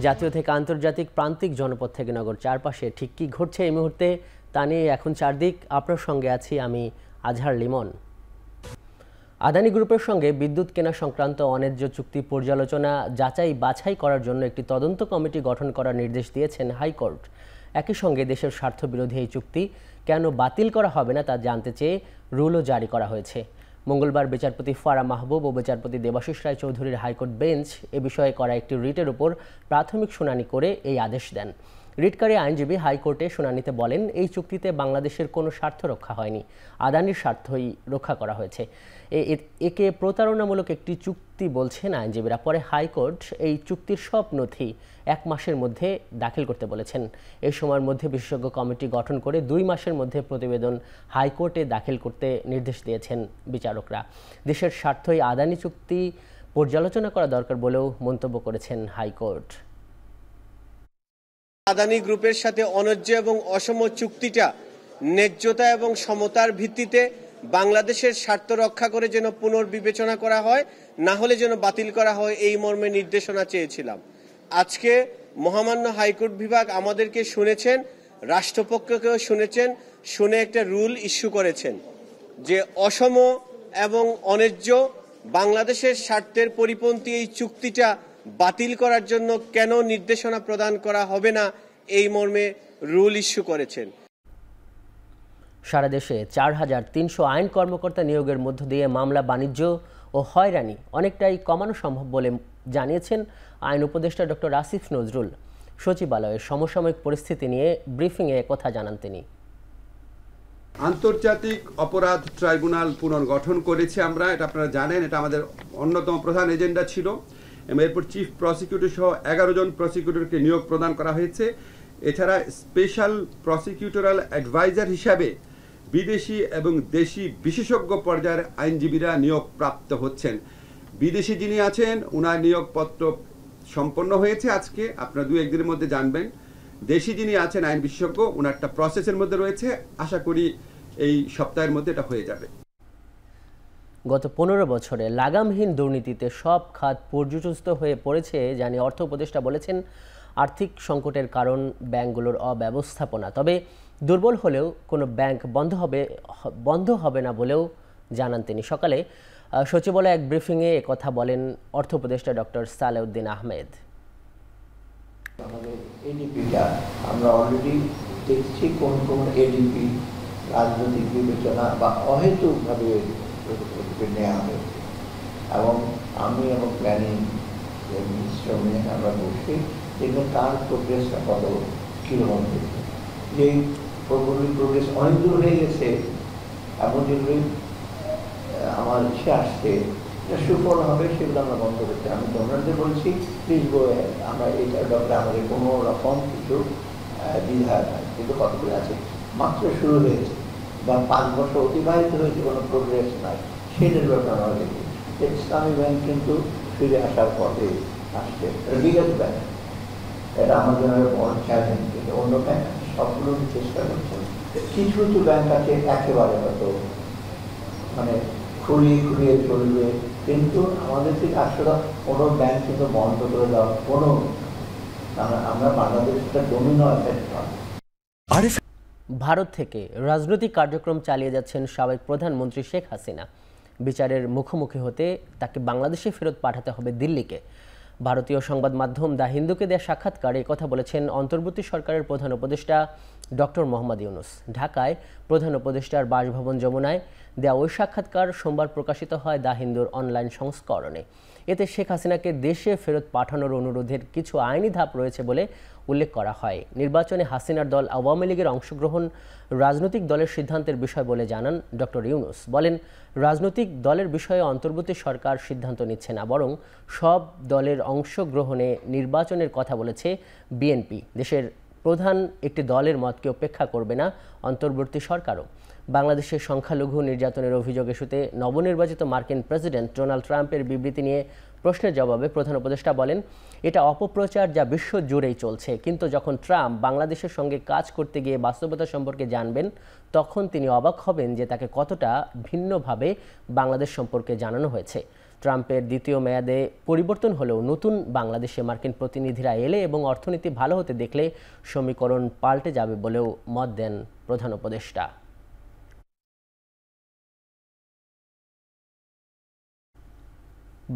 জাতীয় থেকে আন্তর্জাতিক প্রান্তিক জনপদ থেকে নগর চারপাশে ঠিক কী ঘটছে এই মুহূর্তে তা নিয়ে এখন চারদিক আপনার সঙ্গে আছি আমি আজহার লিমন। আদানি গ্রুপের সঙ্গে বিদ্যুৎ কেনা সংক্রান্ত অন্যায্য চুক্তি পর্যালোচনা যাচাই বাছাই করার জন্য একটি তদন্ত কমিটি গঠন করার নির্দেশ দিয়েছেন হাইকোর্ট। একই সঙ্গে দেশের স্বার্থবিরোধী এই চুক্তি কেন বাতিল করা হবে না তা জানতে চেয়ে রুলও জারি করা হয়েছে। মঙ্গলবার বিচারপতি ফারা মাহবুব ও বিচারপতি দেবাশিস রায় চৌধুরীর হাইকোর্ট বেঞ্চ এ বিষয়ে করা একটি রিটের উপর প্রাথমিক শুনানি করে এই আদেশ দেন। রিটকারী আইনজীবী হাইকোর্টে শুনানিতে বলেন, এই চুক্তিতে বাংলাদেশের কোনো স্বার্থ রক্ষা হয়নি, আদানির স্বার্থই রক্ষা করা হয়েছে। একে প্রতারণামূলক একটি চুক্তি বলছেন আইনজীবীরা। পরে হাইকোর্ট এই চুক্তির সব নথি 1 মাসের মধ্যে দাখিল করতে বলেছেন। এই সময়ের মধ্যে বিশেষজ্ঞ কমিটি গঠন করে 2 মাসের মধ্যে প্রতিবেদন হাইকোর্টে দাখিল করতে নির্দেশ দিয়েছেন বিচারকরা। দেশের স্বার্থই আদানি চুক্তি পর্যালোচনা করা দরকার বলেও মন্তব্য করেছেন হাইকোর্ট। আদানি গ্রুপের সাথে অন্যায্য এবং অসম চুক্তিটা ন্যায্যতা এবং সমতার ভিত্তিতে বাংলাদেশের স্বার্থ রক্ষা করে যেন পুনর্বিবেচনা করা হয়, না হলে যেন বাতিল করা হয়, এই মর্মে নির্দেশনা চেয়েছিলাম। আজকে মহামান্য হাইকোর্ট বিভাগ আমাদেরকে শুনেছেন, রাষ্ট্রপক্ষকেও শুনেছেন, শুনে একটা রুল ইস্যু করেছেন যে অসম এবং অন্যায্য বাংলাদেশের স্বার্থের পরিপন্থী এই চুক্তিটা বাতিল করার জন্য কেন নির্দেশনা প্রদান করা হবে না, এই মর্মে রুল ইস্যু করেছেন। সারা দেশে 4300 আইন কর্মকর্তা নিয়োগের মধ্য দিয়ে মামলা বাণিজ্য ও হয়রানি অনেকটাই কমানো সম্ভব বলে জানিয়েছেন আইন উপদেষ্টা ডক্টর আসিফ নজরুল। সচিবালয়ের সমসাময়িক পরিস্থিতি নিয়ে ব্রিফিংয়ে কথা জানান তিনি। আন্তর্জাতিক অপরাধ ট্রাইব্যুনাল পুনর্গঠন করেছি আমরা, এটা আপনারা জানেন, এটা আমাদের অন্যতম প্রধান এজেন্ডা ছিল। এরপর চিফ প্রসিকিউটর সহ 11 জন প্রসিকিউটরকে নিয়োগ প্রদান করা হয়েছে। এছাড়া স্পেশাল প্রসিকিউটরাল অ্যাডভাইজার হিসাবে বিদেশি এবং দেশি বিশেষজ্ঞ পর্যায়ের আইনজীবীরা নিয়োগ প্রাপ্ত হচ্ছেন। বিদেশি যিনি আছেন ওনার নিয়োগপত্র সম্পন্ন হয়েছে আজকে, আপনারা 2-1 দিনের মধ্যে জানবেন। দেশি যিনি আছেন আইন বিশেষজ্ঞ, ওনার একটা প্রসেসের মধ্যে রয়েছে, আশা করি এই সপ্তাহের মধ্যে এটা হয়ে যাবে। গত 15 বছরে লাগামহীন দুর্নীতিতে সব খাত পর্যুদস্ত হয়ে পড়েছে জানিয়ে অর্থ উপদেষ্টা বলেছেন, আর্থিক সংকটের কারণ ব্যাংকগুলোর অব্যবস্থাপনা। তবে দুর্বল হলেও কোনো ব্যাংক বন্ধ হবে না বলেও জানান তিনি। সকালে সচিবালয়ে এক ব্রিফিংয়ে একথা বলেন অর্থ উপদেষ্টা ডক্টর সালেউদ্দিন আহমেদ। আমাদের এডিপিটা আমরা অলরেডি দেখছি কোন কোন এডিপি রাজনৈতিক বিবেচনা বা অহেতুকভাবে নেওয়া হবে, এবং আমি এবং প্ল্যানিং মিনিস্টার আমরা বসি দেখবেন তার প্রোগ্রেসটা কত কীরকম হয়েছে। যে প্রোগ্রেস অনেক দূর হয়ে গেছে, এমন যেগুলি আমার ইসে আসছে এটা সুফল হবে, সেগুলো আমরা বন্ধ করছি। আমি ডোনারদের বলছি প্লিজ গো, আমরা এইটার ব্যাপারে আমাদের কোনো রকম কিছু দ্বিধা নাই, কিন্তু কতগুলো আছে মাত্র শুরু হয়েছে বা 5 বছর অতিবাহিত হয়েছে, কোনো প্রোগ্রেস নাই, সেটার ব্যাপারে আমরা দেখি। ইসলামী ব্যাংক কিন্তু ফিরে আসার পথে আসছে, বিগত ব্যাংক, এটা আমাদের বড় চ্যালেঞ্জ। কিন্তু অন্য ব্যাংক সবগুলো চেষ্টা করছেন। কিছু কিছু ব্যাংক আছে একেবারে হয়তো মানে খুঁড়িয়ে চলবে, কিন্তু আমাদের থেকে আসলে কোনো ব্যাংক কিন্তু বন্ধ করে দেওয়া কোনো, আমরা বাংলাদেশটা ডোমিনো এফেক্ট হয়। ভারত থেকে রাজনৈতিক কার্যক্রম চালিয়ে যাচ্ছেন সাবেক প্রধানমন্ত্রী শেখ হাসিনা। বিচারের মুখোমুখি হতে তাকে বাংলাদেশে ফেরত পাঠাতে হবে দিল্লিকে। ভারতীয় সংবাদ মাধ্যম দ্য হিন্দুকে দেয়া সাক্ষাৎকারে কথা বলেছেন অন্তর্বর্তী সরকারের প্রধান উপদেষ্টা ডক্টর মোহাম্মদ ইউনুস। ঢাকায় প্রধান উপদেষ্টার বাসভবন যমুনায় দেয়া ওই সাক্ষাৎকার সোমবার প্রকাশিত হয় দ্য হিন্দুর অনলাইন সংস্করণে। এতে শেখ হাসিনাকে দেশে ফেরত পাঠানোর অনুরোধের কিছু আইনি ধাপ রয়েছে বলে উল্লেখ করা হয়। নির্বাচনে হাসিনার দল আওয়ামী লীগের অংশগ্রহণ রাজনৈতিক দলের সিদ্ধান্তের বিষয় বলে জানান ডক্টর ইউনুস। বলেন, রাজনৈতিক দলের বিষয়ে অন্তর্বর্তী সরকার সিদ্ধান্ত নিচ্ছে না, বরং সব দলের অংশগ্রহণে নির্বাচনের কথা বলেছে বিএনপি। দেশের প্রধান একটি দলের মতকে উপেক্ষা করবে না অন্তর্বর্তী সরকারও। বাংলাদেশের সংখ্যালঘু নির্যাতনের অভিযোগ ইস্যুতে নবনির্বাচিত মার্কিন প্রেসিডেন্ট ডোনাল্ড ট্রাম্পের বিবৃতি নিয়ে প্রশ্নের জবাবে প্রধান উপদেষ্টা বলেন, এটা অপপ্রচার যা বিশ্ব জুড়েই চলছে, কিন্তু যখন ট্রাম্প বাংলাদেশের সঙ্গে কাজ করতে গিয়ে বাস্তবতা সম্পর্কে জানবেন তখন তিনি অবাক হবেন যে তাকে কতটা ভিন্নভাবে বাংলাদেশ সম্পর্কে জানানো হয়েছে। ট্রাম্পের দ্বিতীয় মেয়াদে পরিবর্তন হলেও নতুন বাংলাদেশে মার্কিন প্রতিনিধিরা এলে এবং অর্থনীতি ভালো হতে দেখলে সমীকরণ পাল্টে যাবে বলেও মত দেন প্রধান উপদেষ্টা।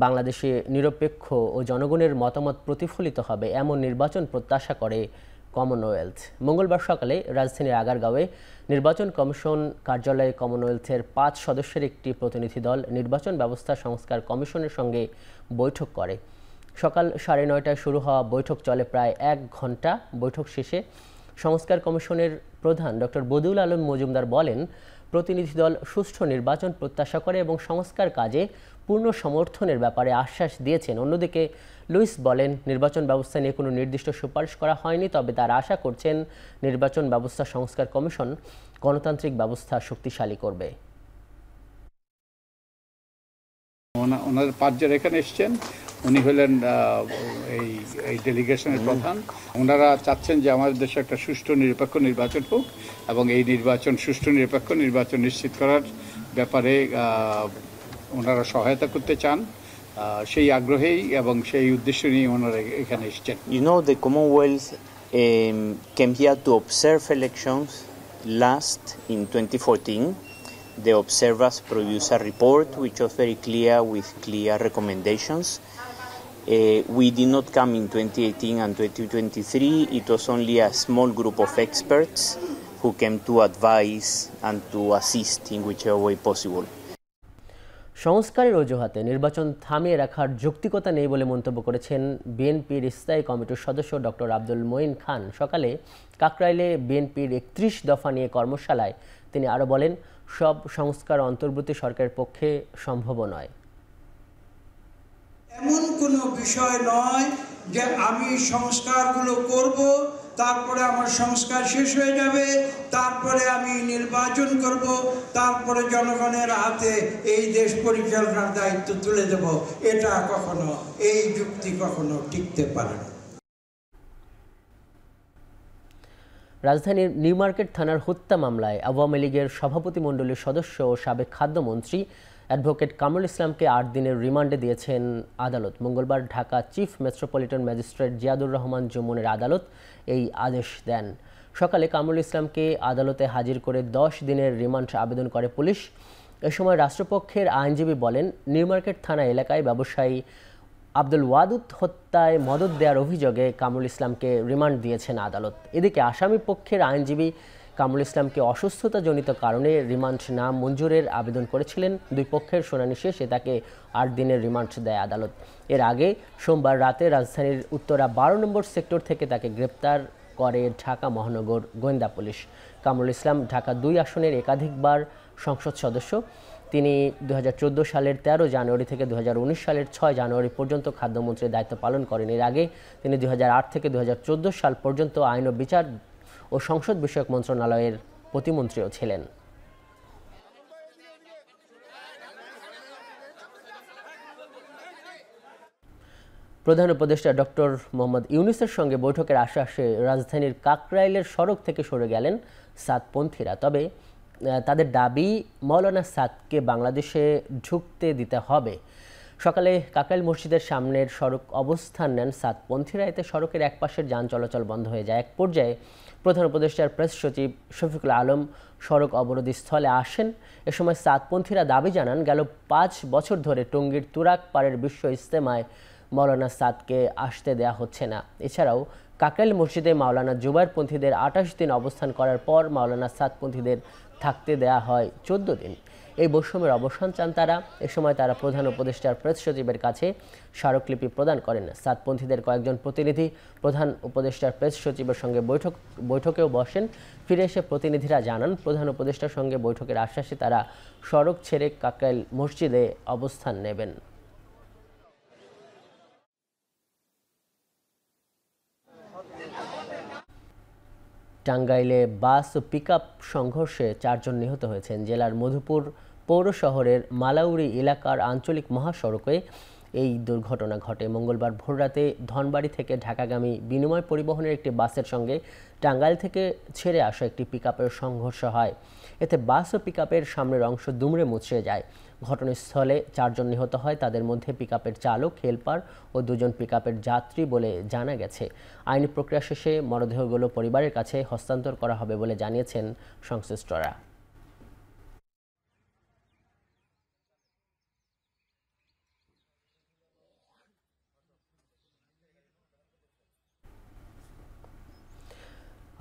বাংলাদেশে নিরপেক্ষ ও জনগণের মতামত প্রতিফলিত হবে এমন নির্বাচন প্রত্যাশা করে কমনওয়েলথ। মঙ্গলবার সকালে রাজধানীর আগারগাঁওয়ে নির্বাচন কমিশন কার্যালয়ে কমনওয়েলথের 5 সদস্যের একটি প্রতিনিধি দল নির্বাচন ব্যবস্থা সংস্কার কমিশনের সঙ্গে বৈঠক করে। সকাল 9:30টায় শুরু হওয়া বৈঠক চলে প্রায় 1 ঘন্টা। বৈঠক শেষে সংস্কার কমিশনের প্রধান ডক্টর বদিউল আলম মজুমদার বলেন, প্রতিনিধি দল সুষ্ঠু নির্বাচন প্রত্যাশা করে এবং সংস্কার কাজে পূর্ণ সমর্থনের ব্যাপারে আশ্বাস দিয়েছেন। অন্যদিকে লুইস বলেন, নির্বাচন ব্যবস্থা নিয়ে কোনো নির্দিষ্ট সুপারিশ করা হয়নি, তবে তারা আশা করছেন নির্বাচন ব্যবস্থা সংস্কার কমিশন গণতান্ত্রিক ব্যবস্থা শক্তিশালী করবে। ওনাদের 5 জন এখানে এসছেন, উনি হলেন এই ডেলিগেশনের প্রধান। ওনারা চাচ্ছেন যে আমাদের দেশে একটা সুষ্ঠু নিরপেক্ষ নির্বাচন হোক এবং এই নির্বাচন সুষ্ঠু নিরপেক্ষ নির্বাচন নিশ্চিত করার ব্যাপারে ওনারা সহায়তা করতে চান। সেই আগ্রহেই এবং সেই উদ্দেশ্য নিয়ে ওনারা এখানে এসছেন। You know, the Commonwealth came here to observe elections last in 2014. The observers produced a report which was very clear with clear recommendations. We did not come in 2018 and 2023. It was only a small group of experts who came to advise and to assist in whichever way possible. সংস্কারের অজুহাতে নির্বাচন থামিয়ে রাখার যৌক্তিকতা নেই বলে মন্তব্য করেছেন বিএনপির স্থায়ী কমিটির সদস্য ডক্টর আব্দুল মঈন খান। সকালে কাকরাইলে বিএনপির 31 দফা নিয়ে কর্মশালায় তিনি আরও বলেন, সব সংস্কার অন্তর্বর্তী সরকারের পক্ষে সম্ভব নয়। এমন কোনো বিষয় নয় যে আমি সংস্কারগুলো করব, তারপরে আমার সংস্কার শেষ হয়ে যাবে, তারপরে আমি নির্বাচন করব, তারপরে জনগণের হাতে এই দেশ পরিচালনার দায়িত্ব তুলে দেব। এটা কখনো, এই যুক্তি কখনো টিকতে পারে না। রাজধানীর নিউ মার্কেট থানার হত্যা মামলায় আওয়ামী লীগের সভাপতিমণ্ডলীর সদস্য ও সাবেক খাদ্যমন্ত্রী অ্যাডভোকেট কামরুল ইসলামকে 8 দিনের রিমান্ডে দিয়েছেন আদালত। মঙ্গলবার Dhaka chief metropolitan magistrate Ziadur Rahman যমুনের আদালত এই আদেশ দেন। সকালে কামরুল ইসলামকে আদালতে হাজির করে 10 দিনের রিমান্ড আবেদন করে পুলিশ। এ সময় রাষ্ট্রপক্ষের আইনজীবী বলেন, নিউ মার্কেট থানা এলাকায় ব্যবসায়ী আব্দুল ওয়াদুদ হত্যায় মদদ দেওয়ার অভিযোগে কামরুল ইসলামকে রিমান্ড দিয়েছেন আদালত। এদিকে আসামি পক্ষের আইনজীবী কামরুল ইসলামকে অসুস্থতাজনিত কারণে রিমান্ড না মঞ্জুরের আবেদন করেছিলেন। দুই পক্ষের শুনানি শেষে তাকে 8 দিনের রিমান্ড দেয় আদালত। এর আগে সোমবার রাতে রাজধানীর উত্তরা 12 নম্বর সেক্টর থেকে তাকে গ্রেপ্তার করে ঢাকা মহানগর গোয়েন্দা পুলিশ। কামরুল ইসলাম ঢাকা 2 আসনের একাধিকবার সংসদ সদস্য। তিনি 2014 সালের 13 জানুয়ারি থেকে 2019 সালের 6 জানুয়ারি পর্যন্ত খাদ্যমন্ত্রীর দায়িত্ব পালন করেন। এর আগে তিনি 2008 থেকে 2014 সাল পর্যন্ত আইন ও বিচার ও সংসদ বিষয়ক মন্ত্রণালয়ের প্রতিমন্ত্রীও ছিলেন। প্রধান উপদেষ্টা ডক্টর মোহাম্মদ ইউনূসের সঙ্গে বৈঠকের আশ্বাসে রাজধানীর কাকরাইলের সড়ক থেকে সরে গেলেন সাতপন্থীরা। তবে তাদের দাবি, মৌলানা সাদকে বাংলাদেশে ঢুকতে দিতে হবে। সকালে কাকরাইল মসজিদের সামনের সড়ক অবস্থান নেন সাতপন্থীরা। এতে সড়কের এক পাশের যান চলাচল বন্ধ হয়ে যায়। এক পর্যায়ে প্রধান উপদেষ্টার প্রেস সচিব শফিকুল আলম সড়ক অবরোধী স্থলে আসেন। এ সময় সাতপন্থীরা দাবি জানান, গেল 5 বছর ধরে টঙ্গীর তুরাক পাড়ের বিশ্ব ইজতেমায় মৌলানা সাদকে আসতে দেয়া হচ্ছে না। এছাড়াও কাকরাইল মসজিদে মাওলানা জুবায়েরপন্থীদের 28 দিন অবস্থান করার পর মাওলানা সাদপন্থীদের থাকতে দেয়া হয় 14 দিন। এই বৈষম্যের অবসান চান তারা। এ সময় তারা প্রধান উপদেষ্টার প্রেস সচিবের কাছে স্মারকলিপি প্রদান করেন। সাতপন্থীদের কয়েকজন প্রতিনিধি প্রধান উপদেষ্টার প্রেস সচিবের সঙ্গে বৈঠকেও বসেন। ফিরে এসে প্রতিনিধিরা জানান, প্রধান উপদেষ্টার সঙ্গে বৈঠকের আশ্বাসে তারা সড়ক ছেড়ে কাকরাইল মসজিদে অবস্থান নেবেন। টাঙ্গাইলে বাস ও পিকআপ সংঘর্ষে 4 জন নিহত হয়েছেন। জেলার মধুপুর পৌর শহরের মালাউড়ি এলাকার আঞ্চলিক মহাসড়কে এই দুর্ঘটনা ঘটে মঙ্গলবার ভোররাতে ধনবাড়ী থেকে ঢাকাগামী বিনিময় পরিবহনের একটি বাসের সঙ্গে টাঙ্গাইল থেকে ছেড়ে আসা একটি পিকআপের সংঘর্ষ হয়। এতে বাস ও পিকআপের সামনের অংশ দুমড়ে মুচড়ে যায়। ঘটনাস্থলে 4 জন নিহত হয়, তাদের মধ্যে পিকআপের চালক, হেলপার ও 2 জন পিকআপের যাত্রী বলে জানা গেছে। আইনি প্রক্রিয়া শেষে মরদেহগুলো পরিবারের কাছে হস্তান্তর করা হবে বলে জানিয়েছেন সংশ্লিষ্টরা।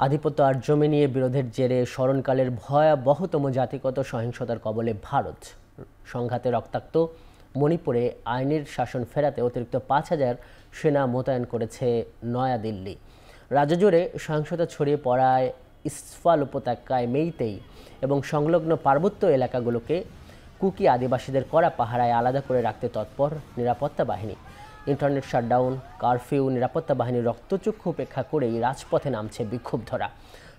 আধিপত্য আর জমি নিয়ে বিরোধের জেরে স্মরণকালের ভয়াবহতম জাতিগত সহিংসতার কবলে ভারত। সংঘাতে রক্তাক্ত মণিপুরে আইনের শাসন ফেরাতে অতিরিক্ত 5,000 সেনা মোতায়েন করেছে নয়াদিল্লি। রাজ্য জুড়ে সহিংসতা ছড়িয়ে পড়ায় ইসফাল উপত্যকায় মেইতেই এবং সংলগ্ন পার্বত্য এলাকাগুলোকে কুকি আদিবাসীদের কড়া পাহারায় আলাদা করে রাখতে তৎপর নিরাপত্তা বাহিনী। ইন্টারনেট শাটডাউন, কারফিউ, নিরাপত্তা বাহিনীর রক্তচক্ষু উপেক্ষা করেই রাজপথে নামছে বিক্ষুব্ধরা।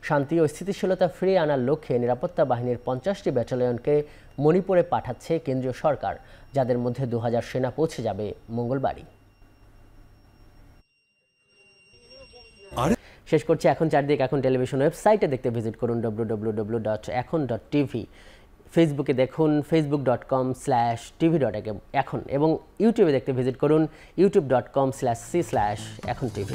শান্তি ও স্থিতিশীলতা ফিরিয়ে আনার লক্ষ্যে নিরাপত্তা বাহিনীর 50টি ব্যাটালিয়নকে মণিপুরে পাঠাচ্ছে কেন্দ্রীয় সরকার, যাদের মধ্যে 2000 সেনা পৌঁছে যাবে মঙ্গলবারই। শেষ করছি এখন চারদিক এখন টেলিভিশন। ওয়েবসাইটে দেখতে ভিজিট করুন www.ekhon.tv। ফেসবুকে দেখুন facebook.com/tv.এখন এবং ইউটিউবে দেখতে ভিজিট করুন youtube.com/c/ekhon tv।